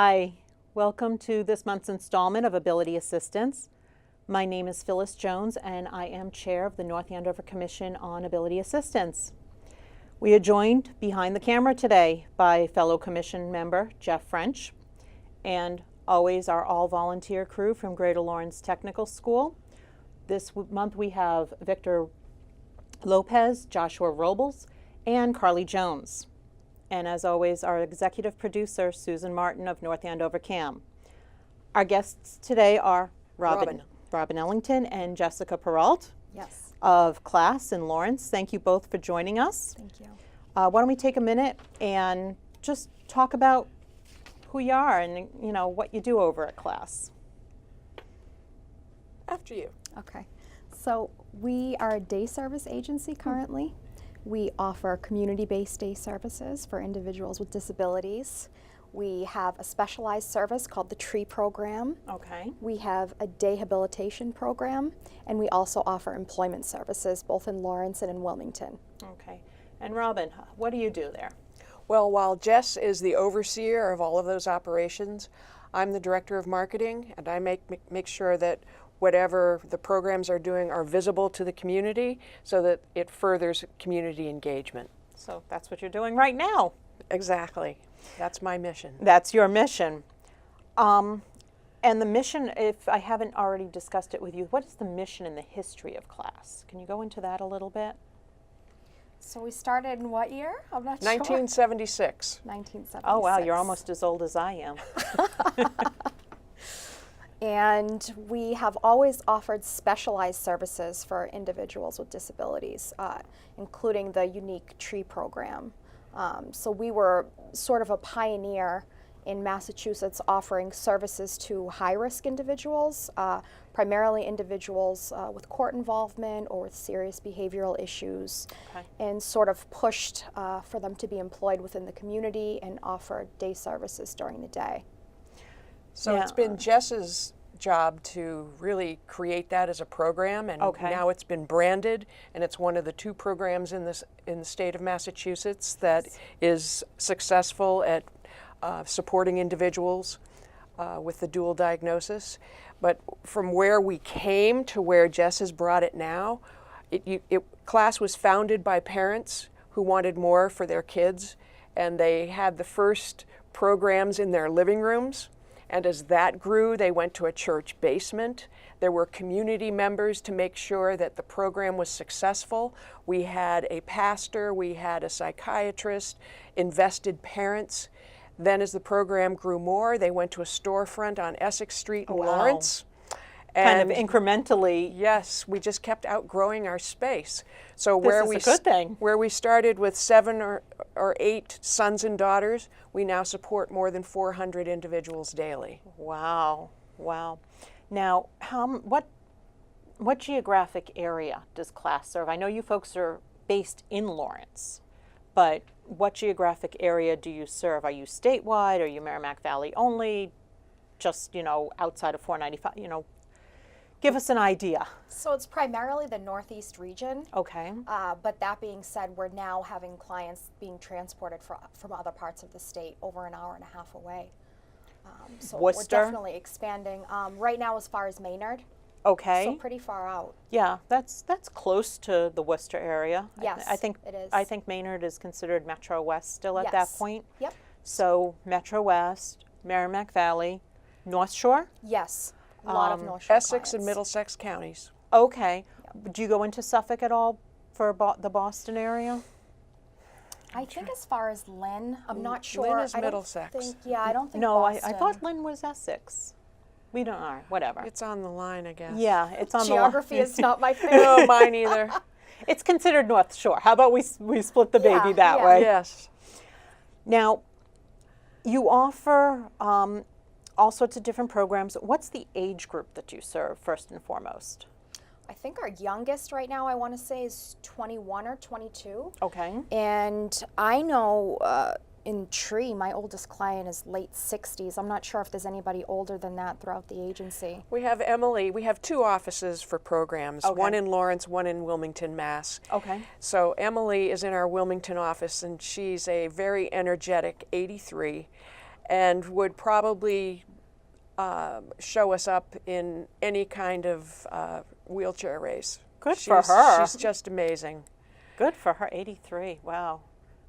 Hi, welcome to this month's installment of Ability Assistance. My name is Phyllis Jones and I am Chair of the North Andover Commission on Ability Assistance. We are joined behind the camera today by fellow Commission member Jeff French and always our all-volunteer crew from Greater Lawrence Technical School. This month we have Victor Lopez, Joshua Robles, and Carly Jones. And as always, our executive producer, Susan Martin of North Andover CAM. Our guests today are Robin Eillington and Jessica Perreault of class in Lawrence. Thank you both for joining us. Thank you. Why don't we take a minute and just talk about who you are and what you do over at class. After you. Okay. So we are a day service agency currently. We offer community-based day services for individuals with disabilities. We have a specialized service called the TREE program. Okay. We have a day habilitation program, and we also offer employment services both in Lawrence and in Wilmington. Okay. And Robin, what do you do there? Well, while Jess is the overseer of all of those operations, I'm the director of marketing, and I make sure that whatever the programs are doing are visible to the community so that it furthers community engagement. So that's what you're doing right now. Exactly. That's my mission. That's your mission. And the mission, if I haven't already discussed it with you, what is the mission and the history of class? Can you go into that a little bit? So we started in what year? I'm not sure. 1976. 1976. Oh, wow, you're almost as old as I am. And we have always offered specialized services for individuals with disabilities, including the unique TREE program. So we were sort of a pioneer in Massachusetts offering services to high-risk individuals, primarily individuals with court involvement or with serious behavioral issues, and sort of pushed for them to be employed within the community and offered day services during the day. So it's been Jess's job to really create that as a program, and now it's been branded, and it's one of the two programs in the state of Massachusetts that is successful at supporting individuals with the dual diagnosis. But from where we came to where Jess has brought it now, class was founded by parents who wanted more for their kids, and they had the first programs in their living rooms. And as that grew, they went to a church basement. There were community members to make sure that the program was successful. We had a pastor, we had a psychiatrist, invested parents. Then as the program grew more, they went to a storefront on Essex Street in Lawrence. And kind of incrementally. Yes, we just kept outgrowing our space. So This is a good thing. Where we started with 7 or 8 sons and daughters, we now support more than 400 individuals daily. Wow, wow. Now, what geographic area does class serve? I know you folks are based in Lawrence, but what geographic area do you serve? Are you statewide? Are you Merrimack Valley only? Just, outside of 495, give us an idea. So it's primarily the Northeast region. Okay. But that being said, we're now having clients being transported from other parts of the state over an hour and a half away. So Worcester? We're definitely expanding. Right now as far as Maynard. Okay. So pretty far out. Yeah, that's close to the Worcester area. Yes, I think it is. I think Maynard is considered Metro West still at that point. Yep. So Metro West, Merrimack Valley, North Shore? Yes. A lot of North Shore Essex and clients. Middlesex counties. Okay. Do you go into Suffolk at all for the Boston area? I think as far as Lynn, I'm not sure. Lynn is I don't Middlesex. I don't think No, I Boston. thought Lynn was Essex. We don't know. Whatever. It's on the line, I guess. Yeah, it's on Geography the is not my favorite. No, mine either. It's considered North Shore. How about we split the baby that yeah. way? Yes. Now, you offer all sorts of different programs. What's the age group that you serve first and foremost? I think our youngest right now, I want to say, is 21 or 22. Okay. And I know in TREE, my oldest client is late 60s. I'm not sure if there's anybody older than that throughout the agency. We have Emily. We have 2 offices for programs, Okay. one in Lawrence, one in Wilmington, Mass. Okay. So Emily is in our Wilmington office, and she's a very energetic 83. and would probably show us up in any kind of wheelchair race. Good for her. She's just amazing. Good for her. 83. Wow.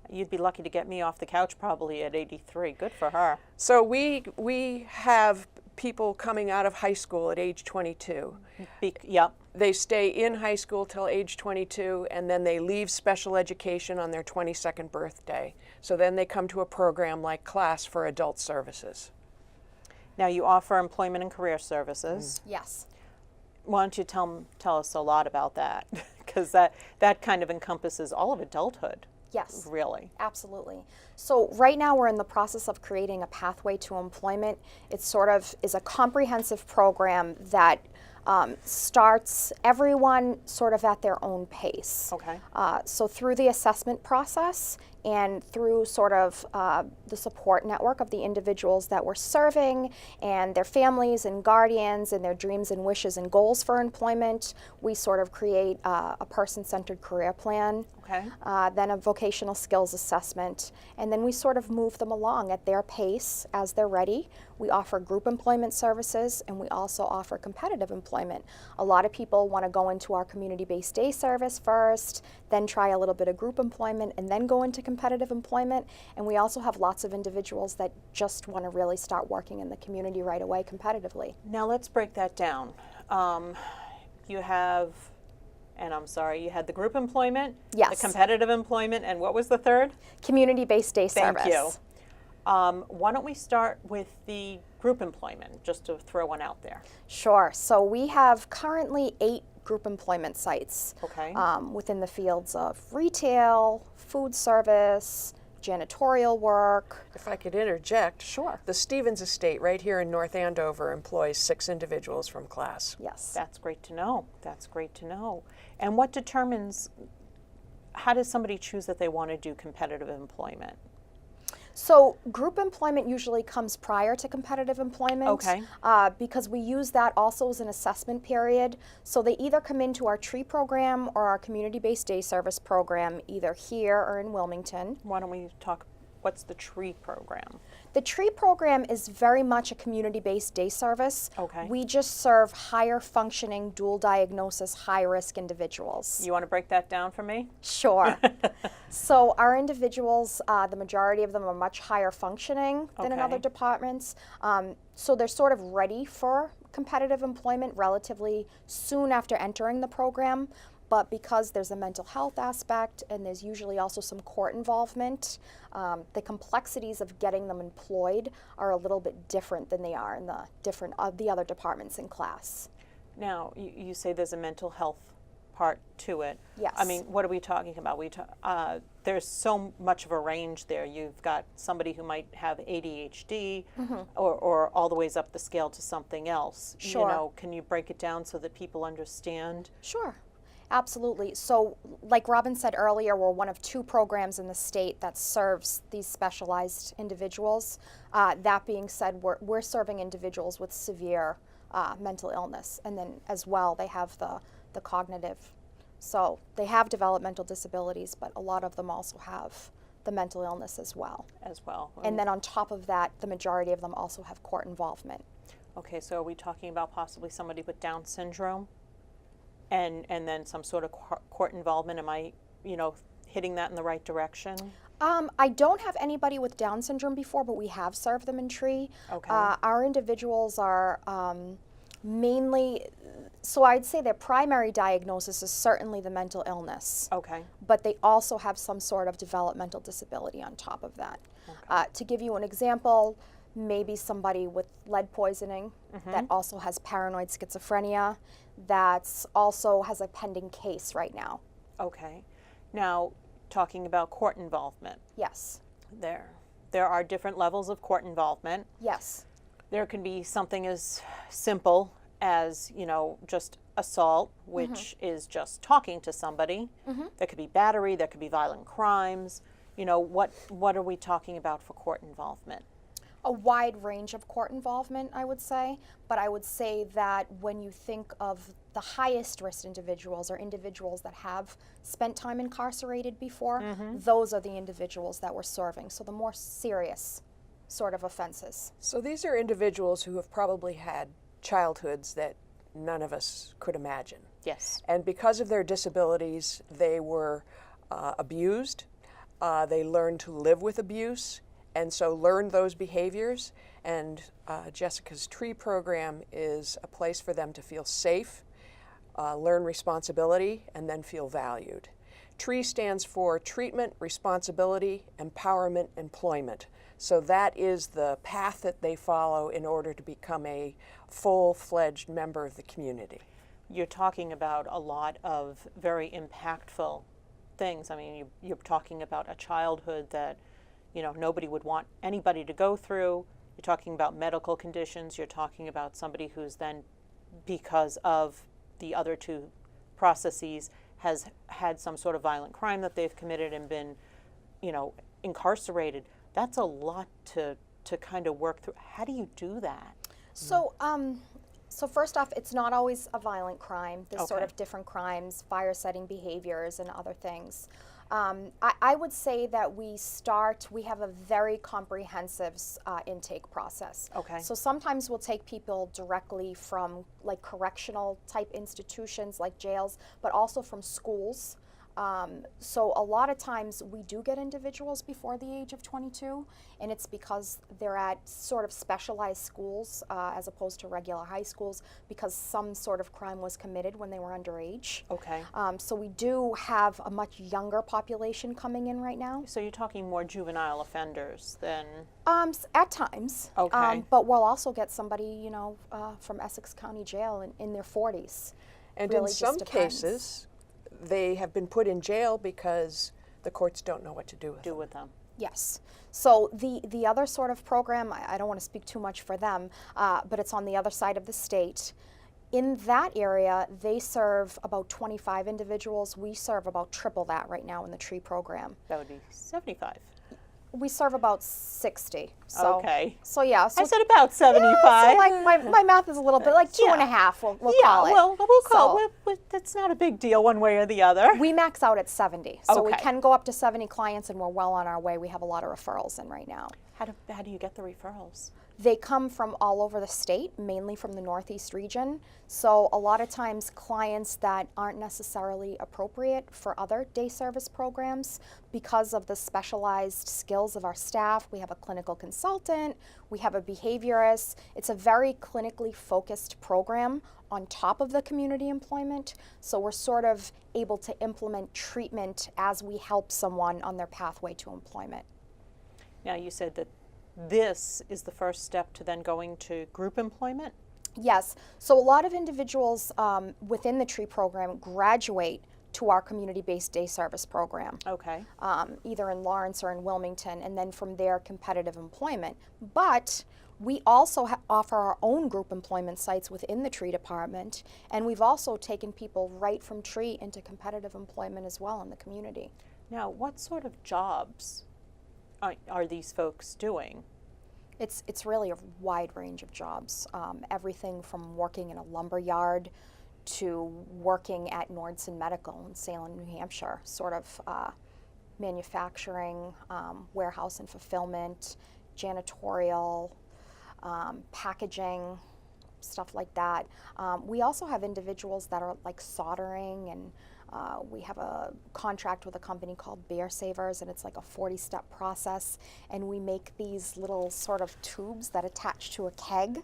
You'd be lucky to get me off the couch probably at 83. Good for her. So we have people coming out of high school at age 22. Yep. They stay in high school till age 22, and then they leave special education on their 22nd birthday. So then they come to a program like Class for Adult Services. Now you offer employment and career services. Yes. Why don't you tell us a lot about that? Because that kind of encompasses all of adulthood. Yes. Really. Absolutely. So right now we're in the process of creating a pathway to employment. It sort of is a comprehensive program that starts everyone sort of at their own pace. Okay. So through the assessment process and through sort of the support network of the individuals that we're serving and their families and guardians and their dreams and wishes and goals for employment, we sort of create a person-centered career plan. Okay. Then a vocational skills assessment, and then we sort of move them along at their pace as they're ready. We offer group employment services, and we also offer competitive employment. A lot of people want to go into our community-based day service first, then try a little bit of group employment, and then go into competitive employment. And we also have lots of individuals that just want to really start working in the community right away competitively. Now let's break that down. You have, and I'm sorry, you had the group employment, Yes. the competitive employment, and what was the third? Community-based day service. Thank you. Why don't we start with the group employment, just to throw one out there? Sure. So we have currently 8 group employment sites. Okay. Within the fields of retail, food service, janitorial work. If I could interject. Sure. The Stevens Estate right here in North Andover employs 6 individuals from Class. Yes. That's great to know. That's great to know. And what determines, how does somebody choose that they want to do competitive employment? So group employment usually comes prior to competitive employment. Okay. Because we use that also as an assessment period. So they either come into our TREE program or our community-based day service program, either here or in Wilmington. Why don't we talk, what's the TREE program? The TREE program is very much a community-based day service. Okay. We just serve higher functioning, dual diagnosis, high-risk individuals. You want to break that down for me? Sure. So our individuals, the majority of them are much higher functioning than in Okay. other departments. So they're sort of ready for competitive employment relatively soon after entering the program. But because there's a mental health aspect and there's usually also some court involvement, the complexities of getting them employed are a little bit different than they are in the other departments in Class. Now, you say there's a mental health part to it. Yes. I mean, what are we talking about? There's so much of a range there. You've got somebody who might have ADHD or all the ways up the scale to something else. Sure. You know, can you break it down so that people understand? Sure. Absolutely. So like Robin said earlier, we're one of 2 programs in the state that serves these specialized individuals. That being said, we're serving individuals with severe mental illness, and then as well they have the cognitive. So they have developmental disabilities, but a lot of them also have the mental illness as well. And then on top of that, the majority of them also have court involvement. Okay, so are we talking about possibly somebody with Down syndrome? And then some sort of court involvement? Am I, hitting that in the right direction? I don't have anybody with Down syndrome before, but we have served them in TREE. Okay. Our individuals are mainly, so I'd say their primary diagnosis is certainly the mental illness. Okay. But they also have some sort of developmental disability on top of that. Okay. To give you an example, maybe somebody with lead poisoning that also has paranoid schizophrenia, that also has a pending case right now. Okay. Now, talking about court involvement. Yes. There are different levels of court involvement. Yes. There can be something as simple as, just assault, which is just talking to somebody. There could be battery, there could be violent crimes. What are we talking about for court involvement? A wide range of court involvement, I would say, but I would say that when you think of the highest risk individuals or individuals that have spent time incarcerated before, those are the individuals that we're serving. So the more serious sort of offenses. So these are individuals who have probably had childhoods that none of us could imagine. Yes. And because of their disabilities, they were abused. They learned to live with abuse, and so learned those behaviors. And Jessica's TREE program is a place for them to feel safe, learn responsibility, and then feel valued. TREE stands for Treatment, Responsibility, Empowerment, Employment. So that is the path that they follow in order to become a full-fledged member of the community. You're talking about a lot of very impactful things. I mean, you're talking about a childhood that, you know, nobody would want anybody to go through. You're talking about medical conditions. You're talking about somebody who's then, because of the other two processes, has had some sort of violent crime that they've committed and been, you know, incarcerated. That's a lot to kind of work through. How do you do that? So, so first off, it's not always a violent crime. There's sort of different crimes, fire-setting behaviors, and other things. I would say that we have a very comprehensive intake process. Okay. So sometimes we'll take people directly from like correctional type institutions like jails, but also from schools. So a lot of times we do get individuals before the age of 22, and it's because they're at sort of specialized schools as opposed to regular high schools because some sort of crime was committed when they were underage. Okay. So we do have a much younger population coming in right now. So you're talking more juvenile offenders than... At times. Okay. But we'll also get somebody, you know, from Essex County Jail in their 40s. And really in some just depends. cases, they have been put in jail because the courts don't know what to do with them. Yes. So the other sort of program, I don't want to speak too much for them, but it's on the other side of the state. In that area, they serve about 25 individuals. We serve about triple that right now in the TREE program. That would be 75. We serve about 60. So, Okay. So yeah. So I said about 75. Yeah, so like my math is a little bit like two and a half. We'll call it. Well, we'll call it. That's not a big deal one way or the other. We max out at 70, so we Okay. can go up to 70 clients, and we're well on our way. We have a lot of referrals in right now. How do you get the referrals? They come from all over the state, mainly from the Northeast region. So a lot of times clients that aren't necessarily appropriate for other day service programs because of the specialized skills of our staff. We have a clinical consultant, we have a behaviorist. It's a very clinically focused program on top of the community employment. So we're sort of able to implement treatment as we help someone on their pathway to employment. Now, you said that this is the first step to then going to group employment? Yes. So a lot of individuals within the TREE program graduate to our community-based day service program. Okay. Either in Lawrence or in Wilmington, and then from there, competitive employment. But we also offer our own group employment sites within the TREE department, and we've also taken people right from TREE into competitive employment as well in the community. Now, what sort of jobs are these folks doing? It's really a wide range of jobs. Everything from working in a lumber yard to working at Nordson Medical in Salem, New Hampshire, sort of manufacturing, warehouse and fulfillment, janitorial, packaging, stuff like that. We also have individuals that are like soldering, and we have a contract with a company called Beer Savers, and it's like a 40-step process, and we make these little sort of tubes that attach to a keg.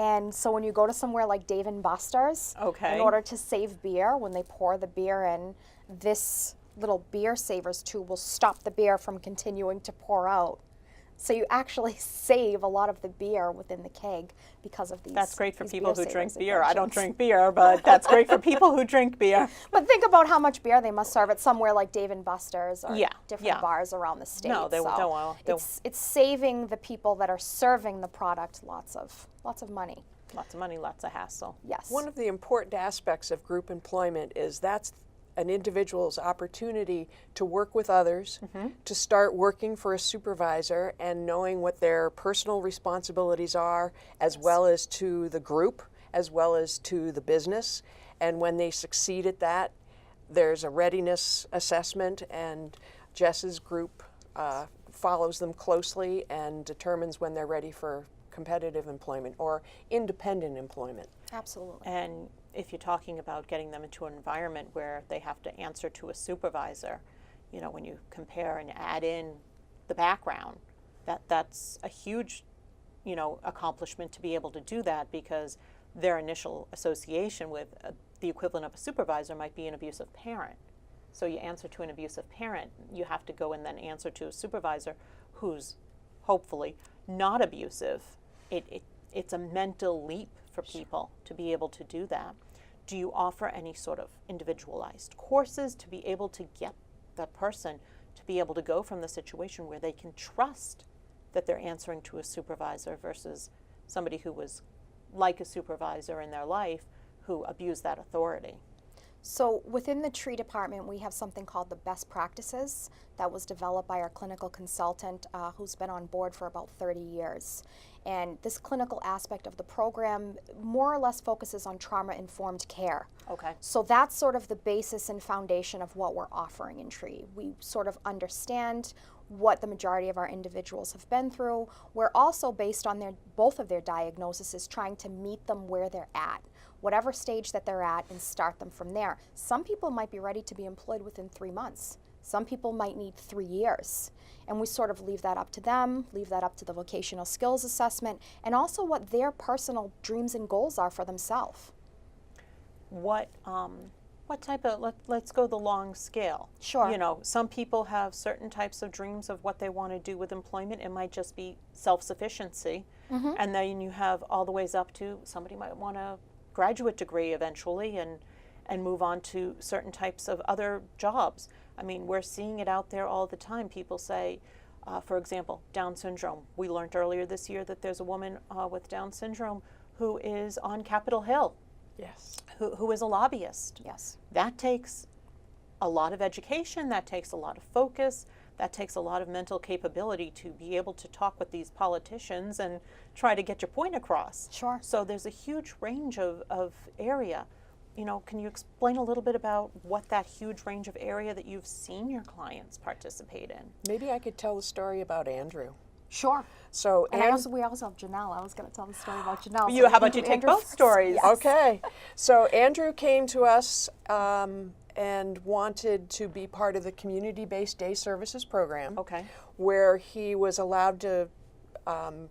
And so when you go to somewhere like Dave & Buster's, in order to save beer, when they pour the beer in, this little Beer Savers tube will stop the beer from continuing to pour out. So you actually save a lot of the beer within the keg because of these. That's great for people who drink beer. inventions. I don't drink beer, but that's great for people who drink beer. But think about how much beer they must serve at somewhere like Dave & Buster's or different bars around the state. No, they don't. It's saving the people that are serving the product lots of money. Lots of money, lots of hassle. Yes. One of the important aspects of group employment is that's an individual's opportunity to work with others, to start working for a supervisor and knowing what their personal responsibilities are, as well as to the group, as well as to the business. And when they succeed at that, there's a readiness assessment, and Jess's group follows them closely and determines when they're ready for competitive employment or independent employment. Absolutely. And if you're talking about getting them into an environment where they have to answer to a supervisor, you know, when you compare and add in the background, that's a huge, you know, accomplishment to be able to do that, because their initial association with the equivalent of a supervisor might be an abusive parent. So you answer to an abusive parent, you have to go and then answer to a supervisor who's hopefully not abusive. It's a mental leap for people to be able to do that. Do you offer any sort of individualized courses to be able to get that person to be able to go from the situation where they can trust that they're answering to a supervisor versus somebody who was like a supervisor in their life who abused that authority? So within the tree department, we have something called the best practices that was developed by our clinical consultant who's been on board for about 30 years. And this clinical aspect of the program more or less focuses on trauma-informed care. Okay. So that's sort of the basis and foundation of what we're offering in TREE. We sort of understand what the majority of our individuals have been through. We're also, based on both of their diagnoses, trying to meet them where they're at, whatever stage that they're at, and start them from there. Some people might be ready to be employed within 3 months. Some people might need 3 years. And we sort of leave that up to them, leave that up to the vocational skills assessment, and also what their personal dreams and goals are for themselves. What type of, let's go the long scale. Sure. You know, some people have certain types of dreams of what they want to do with employment. It might just be self-sufficiency. Mm-hmm. And then you have all the ways up to somebody might want a graduate degree eventually and move on to certain types of other jobs. I mean, we're seeing it out there all the time. People say, for example, Down syndrome. We learned earlier this year that there's a woman with Down syndrome who is on Capitol Hill. Yes. Who is a lobbyist. Yes. That takes a lot of education, that takes a lot of focus, that takes a lot of mental capability to be able to talk with these politicians and try to get your point across. Sure. So there's a huge range of area. You know, can you explain a little bit about what that huge range of area that you've seen your clients participate in? Maybe I could tell the story about Andrew. Sure. So And we also have Janelle. I was going to tell the story about Janelle. How about you take Andrew both first? stories? Yes. Okay. So Andrew came to us and wanted to be part of the community-based day services program. Okay. Where he was allowed to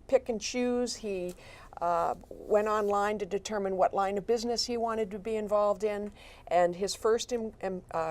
pick and choose. He went online to determine what line of business he wanted to be involved in, and his first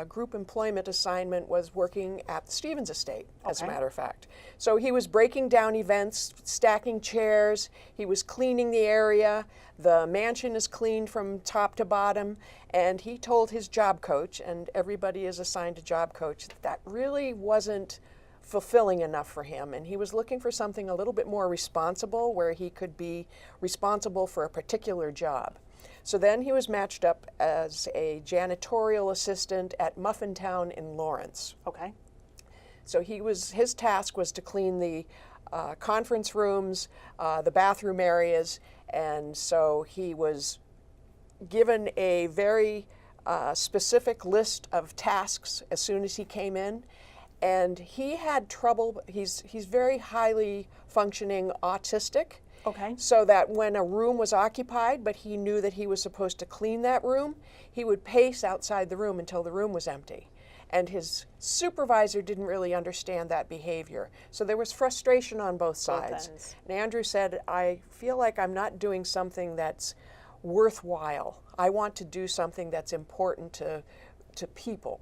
group employment assignment was working at the Stevens estate, as a matter of fact. So he was breaking down events, stacking chairs, he was cleaning the area, the mansion is cleaned from top to bottom, and he told his job coach, and everybody is assigned a job coach, that really wasn't fulfilling enough for him, and he was looking for something a little bit more responsible, where he could be responsible for a particular job. So then he was matched up as a janitorial assistant at Muffintown in Lawrence. Okay. So his task was to clean the conference rooms, the bathroom areas, and so he was given a very specific list of tasks as soon as he came in. And he had trouble. He's very highly functioning autistic. Okay. So that when a room was occupied, but he knew that he was supposed to clean that room, he would pace outside the room until the room was empty. And his supervisor didn't really understand that behavior. So there was frustration on both sides. And Andrew said, I feel like I'm not doing something that's worthwhile. I want to do something that's important to people.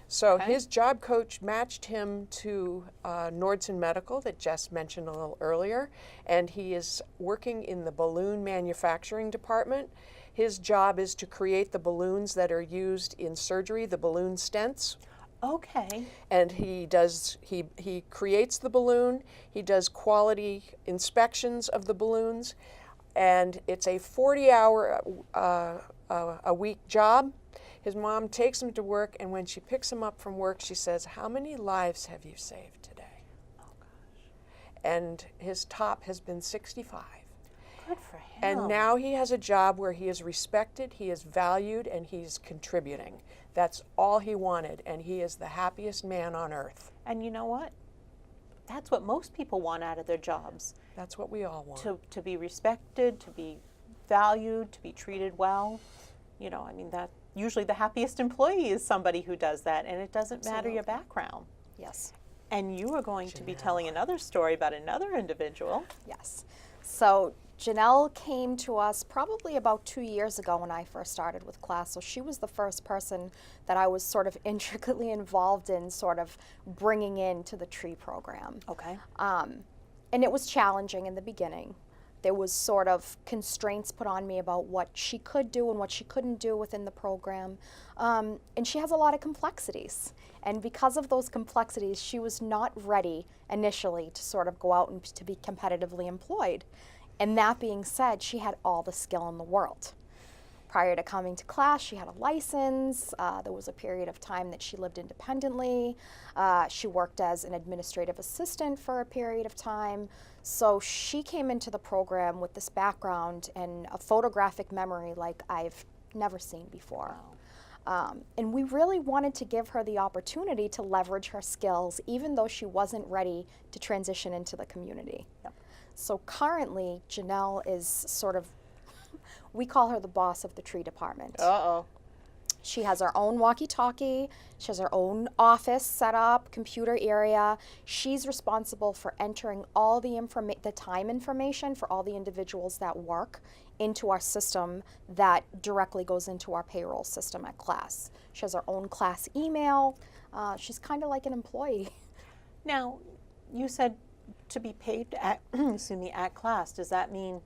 So his job coach matched him to Nordson Medical that Jess mentioned a little earlier, and he is working in the balloon manufacturing department. His job is to create the balloons that are used in surgery, the balloon stents. Okay. And he creates the balloon, he does quality inspections of the balloons, and it's a 40-hour a week job. His mom takes him to work, and when she picks him up from work, she says, "How many lives have you saved today?" Oh, gosh. And his top has been 65. Good for him. And now he has a job where he is respected, he is valued, and he's contributing. That's all he wanted, and he is the happiest man on earth. And you know what? that's what most people want out of their jobs. That's what we all want. To be respected, to be valued, to be treated well. You know, I mean, that usually the happiest employee is somebody who does that, and it doesn't matter your background. Yes. And you are going to be telling another story about another individual. Yes. So Janelle came to us probably about 2 years ago when I first started with class. So she was the first person that I was sort of intricately involved in sort of bringing into the tree program. Okay. And it was challenging in the beginning. There was sort of constraints put on me about what she could do and what she couldn't do within the program. And she has a lot of complexities. And because of those complexities, she was not ready initially to sort of go out and to be competitively employed. And that being said, she had all the skill in the world. Prior to coming to class, she had a license. There was a period of time that she lived independently. She worked as an administrative assistant for a period of time. So she came into the program with this background and a photographic memory like I've never seen before. And we really wanted to give her the opportunity to leverage her skills, even though she wasn't ready to transition into the community. Yep. So currently, Janelle is sort of, we call her the boss of the tree department. Uh-oh. She has her own walkie-talkie. She has her own office set up, computer area. She's responsible for entering all the time information for all the individuals that work into our system that directly goes into our payroll system at class. She has her own class email. She's kind of like an employee. Now, you said to be paid at, at class. Does that mean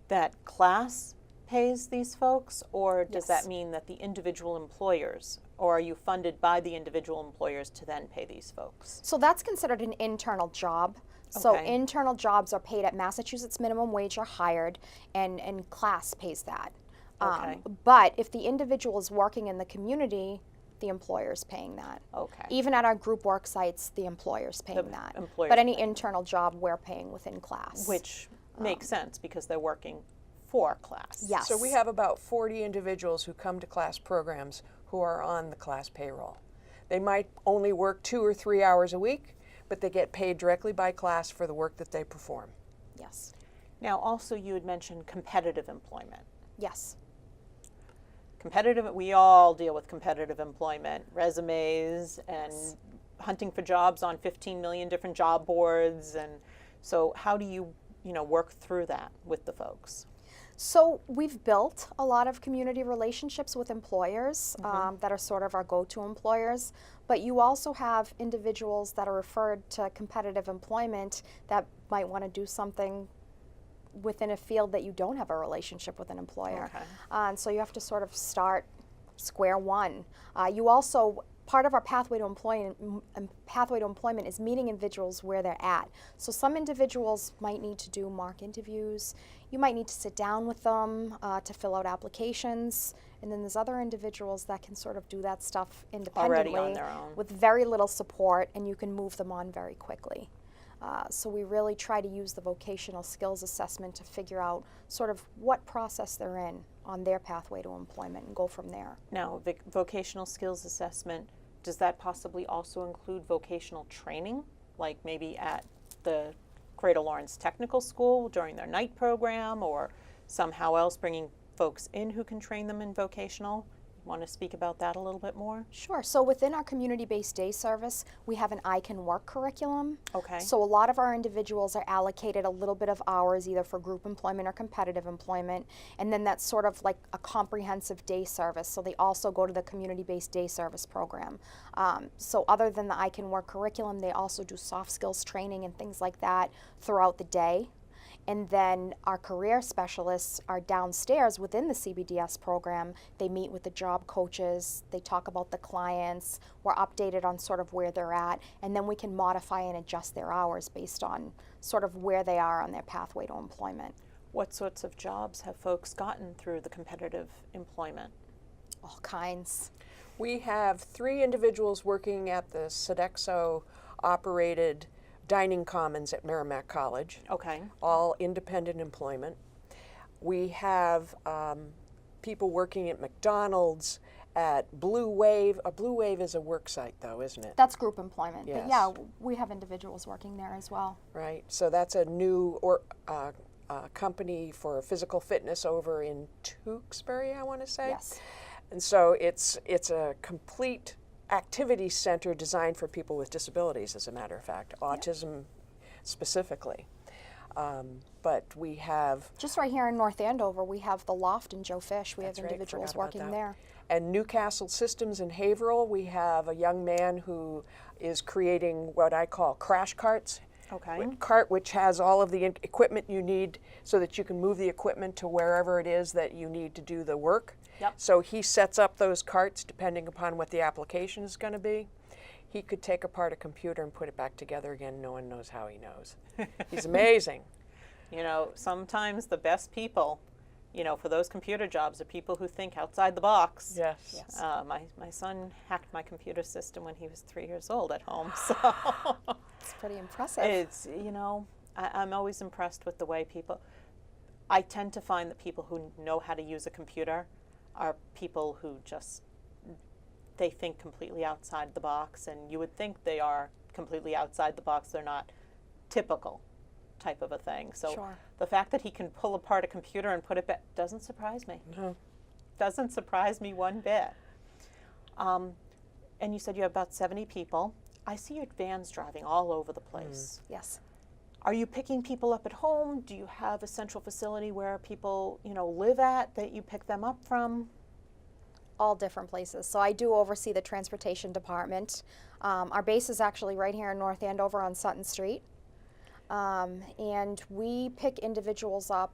that class pays these folks, or does that mean that the individual employers, or are you funded by the individual employers to then pay these folks? So that's considered an internal job. So internal jobs are paid at Massachusetts minimum wage or hired, and class pays that. But if the individual is working in the community, the employer's paying that. Okay. Even at our group work sites, the employer's paying that. employer's But any internal job, we're paying within class. Which makes sense because they're working for class. Yes. So we have about 40 individuals who come to class programs who are on the class payroll. They might only work 2 or 3 hours a week, but they get paid directly by class for the work that they perform. Yes. Now, also you had mentioned competitive employment. Yes. Competitive, we all deal with competitive employment, resumes and hunting for jobs on 15 million different job boards. And so how do you work through that with the folks? So we've built a lot of community relationships with employers that are sort of our go-to employers, but you also have individuals that are referred to competitive employment that might want to do something within a field that you don't have a relationship with an employer. Okay. And so you have to sort of start square one. You also, part of our pathway to employment is meeting individuals where they're at. So some individuals might need to do mock interviews. You might need to sit down with them to fill out applications. And then there's other individuals that can sort of do that stuff independently Already on their own. with very little support, and you can move them on very quickly. So we really try to use the vocational skills assessment to figure out sort of what process they're in on their pathway to employment and go from there. Now, vocational skills assessment, does that possibly also include vocational training, like maybe at the Greater Lawrence Technical School during their night program, or somehow else bringing folks in who can train them in vocational? Want to speak about that a little bit more? Sure. So within our community-based day service, we have an I Can Work curriculum. Okay. So a lot of our individuals are allocated a little bit of hours either for group employment or competitive employment, and then that's sort of like a comprehensive day service. So they also go to the community-based day service program. So other than the I Can Work curriculum, they also do soft skills training and things like that throughout the day. And then our career specialists are downstairs within the CBDS program. They meet with the job coaches, they talk about the clients, we're updated on sort of where they're at, and then we can modify and adjust their hours based on sort of where they are on their pathway to employment. What sorts of jobs have folks gotten through the competitive employment? All kinds. We have 3 individuals working at the Sodexo operated dining commons at Merrimack College. Okay. All independent employment. We have people working at McDonald's, at Blue Wave. Blue Wave is a work site, though, isn't it? That's group employment. Yes. But yeah, we have individuals working there as well. Right. So that's a new company for physical fitness over in Tewksbury, I want to say. Yes. And so it's a complete activity center designed for people with disabilities, as a matter of fact, autism specifically. But we have... Just right here in North Andover, we have the Loft in Joe Fish. We have That's right, individuals forgot about working that. there. And Newcastle Systems in Haverhill, we have a young man who is creating what I call crash carts. Okay. Cart which has all of the equipment you need so that you can move the equipment to wherever it is that you need to do the work. Yep. So he sets up those carts depending upon what the application is going to be. He could take apart a computer and put it back together again. No one knows how he knows. He's amazing. You know, sometimes the best people, you know, for those computer jobs are people who think outside the box. Yes. My son hacked my computer system when he was 3 years old at home, so It's pretty impressive. it's, you know, I'm always impressed with the way people, I tend to find that people who know how to use a computer are people who just, they think completely outside the box, and you would think they are completely outside the box. They're not typical type of a thing. So Sure. the fact that he can pull apart a computer and put it back doesn't surprise me. No. Doesn't surprise me one bit. And you said you have about 70 people. I see your vans driving all over the place. Yes. Are you picking people up at home? Do you have a central facility where people, you know, live at that you pick them up from? All different places. So I do oversee the transportation department. Our base is actually right here in North Andover on Sutton Street. And we pick individuals up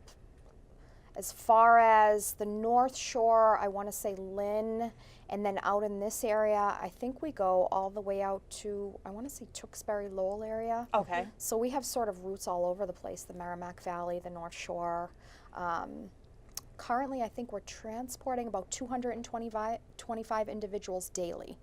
as far as the North Shore, I want to say Lynn, and then out in this area, I think we go all the way out to, I want to say Tewksbury, Lowell area. Okay. So we have sort of routes all over the place, the Merrimack Valley, the North Shore. Currently, I think we're transporting about 225 individuals daily.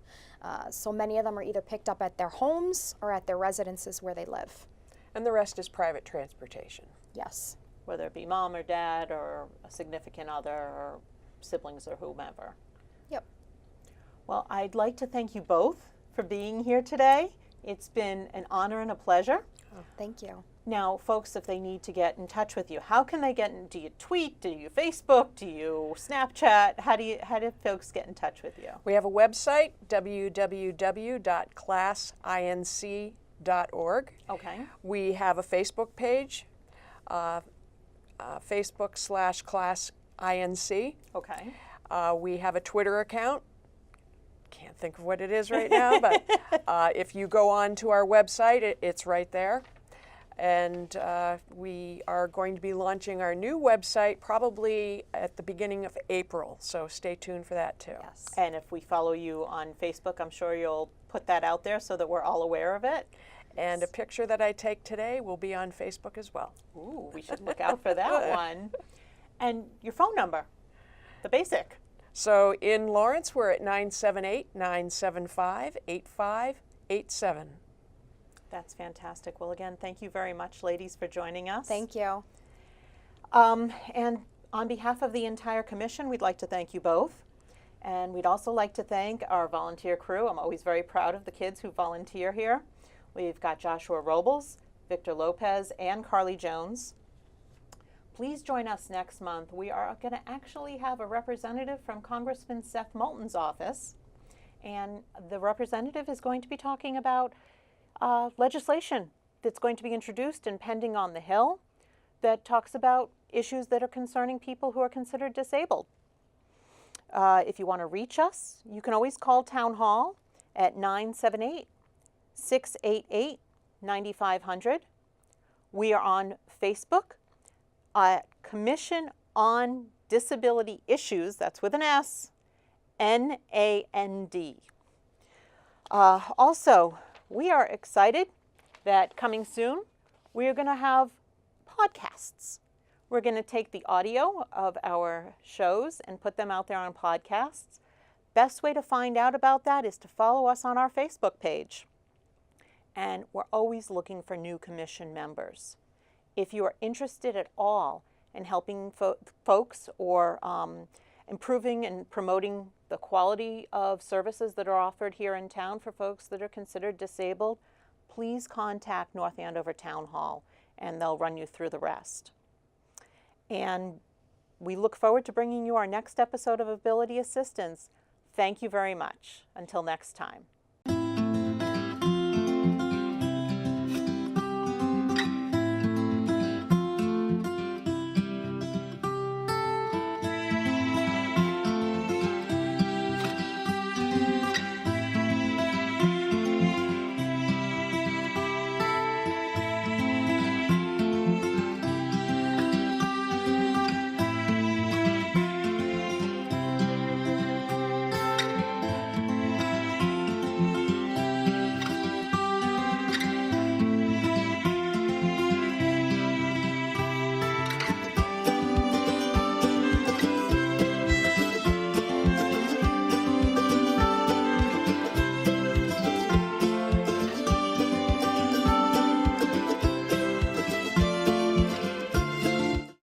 So many of them are either picked up at their homes or at their residences where they live. And the rest is private transportation. Yes. Whether it be mom or dad or a significant other or siblings or whomever. Yep. Well, I'd like to thank you both for being here today. It's been an honor and a pleasure. Thank you. Now, folks, if they need to get in touch with you, how can they get in? Do you tweet? Do you Facebook? Do you Snapchat? How do folks get in touch with you? We have a website, www.classinc.org. Okay. We have a Facebook page, Facebook/ClassINC. Okay. We have a Twitter account. Can't think of what it is right now, but if you go on to our website, it's right there. And we are going to be launching our new website probably at the beginning of April, so stay tuned for that too. Yes. And if we follow you on Facebook, I'm sure you'll put that out there so that we're all aware of it. And a picture that I take today will be on Facebook as well. Ooh, we should look out for that one. And your phone number, the basic. So in Lawrence, we're at 978-975-8587. That's fantastic. Well, again, thank you very much, ladies, for joining us. Thank you. And on behalf of the entire commission, we'd like to thank you both. And we'd also like to thank our volunteer crew. I'm always very proud of the kids who volunteer here. We've got Joshua Robles, Victor Lopez, and Carly Jones. Please join us next month. We are going to actually have a representative from Congressman Seth Moulton's office. And the representative is going to be talking about legislation that's going to be introduced and pending on the Hill that talks about issues that are concerning people who are considered disabled. If you want to reach us, you can always call Town Hall at 978-688-9500. We are on Facebook at Commission on Disability Issues, that's with an S, NAND. Also, we are excited that coming soon, we are going to have podcasts. We're going to take the audio of our shows and put them out there on podcasts. Best way to find out about that is to follow us on our Facebook page. And we're always looking for new commission members. If you are interested at all in helping folks or improving and promoting the quality of services that are offered here in town for folks that are considered disabled, please contact North Andover Town Hall and they'll run you through the rest. And we look forward to bringing you our next episode of Ability Assistance. Thank you very much. Until next time.